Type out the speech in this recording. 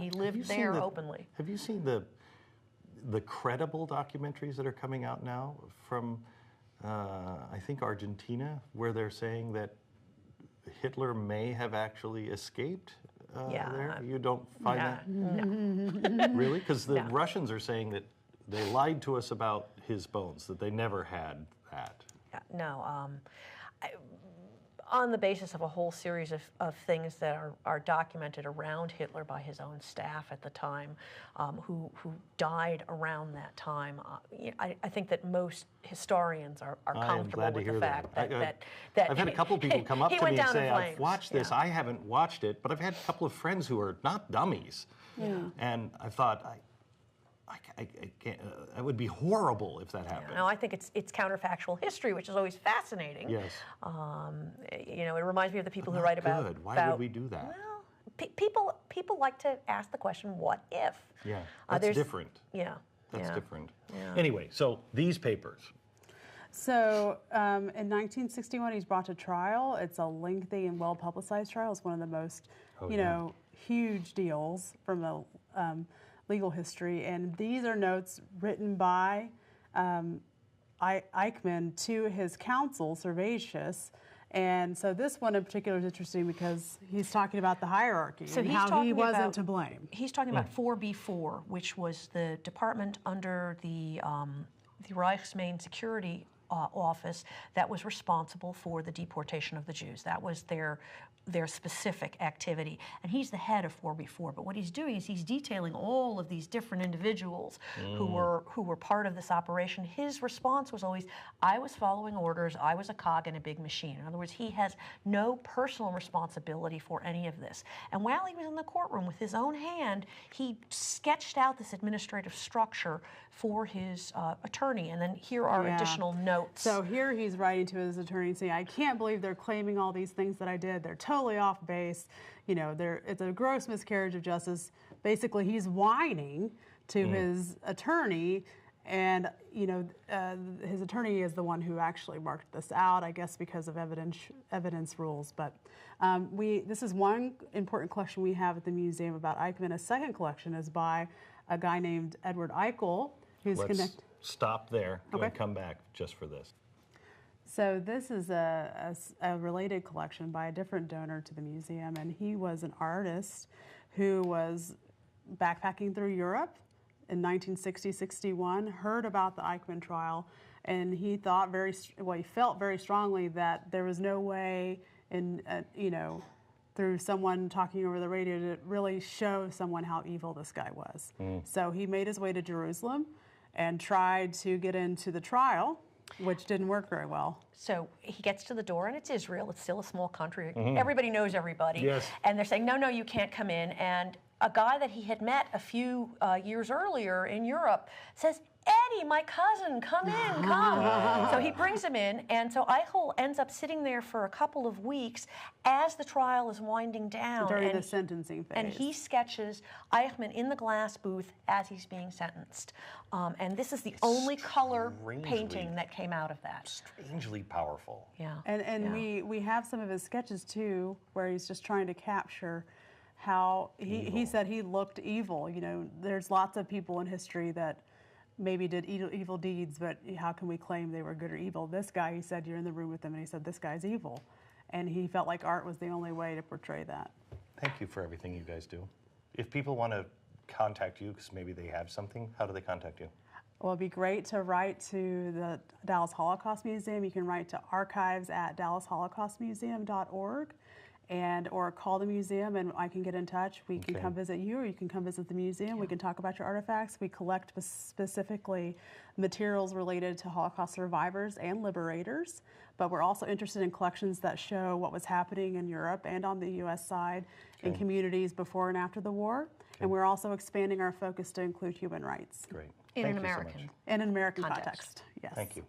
He lived there openly. Have you seen the credible documentaries that are coming out now from, I think, Argentina, where they're saying that Hitler may have actually escaped there? You don't find that? No. Really? Because the Russians are saying that they lied to us about his bones, that they never had that. No. On the basis of a whole series of things that are documented around Hitler by his own staff at the time, who died around that time, I think that most historians are comfortable with the fact that I've had a couple people come up to me and say, I've watched this, I haven't watched it, but I've had a couple of friends who are not dummies. And I thought, I can't, it would be horrible if that happened. No, I think it's counterfactual history, which is always fascinating. Yes. You know, it reminds me of the people who write about. Why would we do that? Well, people like to ask the question, "What if?" Yeah, that's different. Yeah, that's different. Yeah. Anyway, so these papers. So in 1961, he's brought to trial. It's a lengthy and well-publicized trial. It's one of the most, huge deals from the legal history, and these are notes written by Eichmann to his counsel, Servatius. And so this one in particular is interesting because he's talking about the hierarchy and how he wasn't to blame. He's talking about 4B4, which was the department under the Reichsmain Security Office that was responsible for the deportation of the Jews. That was their specific activity, and he's the head of 4B4. But what he's doing is he's detailing all of these different individuals who were part of this operation. His response was always, "I was following orders. I was a cog in a big machine." In other words, he has no personal responsibility for any of this. And while he was in the courtroom with his own hand, he sketched out this administrative structure for his attorney. And then here are additional notes. So here he's writing to his attorney saying, "I can't believe they're claiming all these things that I did. They're totally off base. You know, it's a gross miscarriage of justice." Basically, he's whining to his attorney, and his attorney is the one who actually marked this out, I guess, because of evidence rules. But this is one important collection we have at the museum about Eichmann. A second collection is by a guy named Edward Eichel, who's Let's stop there and come back just for this. So this is a related collection by a different donor to the museum, and he was an artist who was backpacking through Europe in 1960-61, heard about the Eichmann trial, and he thought he felt very strongly that there was no way through someone talking over the radio to really show someone how evil this guy was. So he made his way to Jerusalem and tried to get into the trial, which didn't work very well. So he gets to the door, and it's Israel. It's still a small country. Everybody knows everybody. Yes. And they're saying, no, you can't come in. And a guy that he had met a few years earlier in Europe says, "Eddie, my cousin, come in, come." So he brings him in, and so Eichel ends up sitting there for a couple of weeks as the trial is winding down. During the sentencing phase. And he sketches Eichmann in the glass booth as he's being sentenced. And this is the only color painting that came out of that. Strangely powerful. Yeah. And we have some of his sketches, too, where he's just trying to capture how he said he looked evil. You know, there's lots of people in history that maybe did evil deeds, but how can we claim they were good or evil? This guy, he said, you're in the room with him, and he said, this guy's evil. And he felt like art was the only way to portray that. Thank you for everything you guys do. If people want to contact you, because maybe they have something, how do they contact you? Well, it'd be great to write to the Dallas Holocaust Museum. You can write to archives@dallasholocaustmuseum.org. Or call the museum and I can get in touch. We can come visit you, or you can come visit the museum. We can talk about your artifacts. We collect specifically materials related to Holocaust survivors and liberators, but we're also interested in collections that show what was happening in Europe and on the U.S. side in communities before and after the war. And we're also expanding our focus to include human rights. Great. In an American context. Yes. Thank you.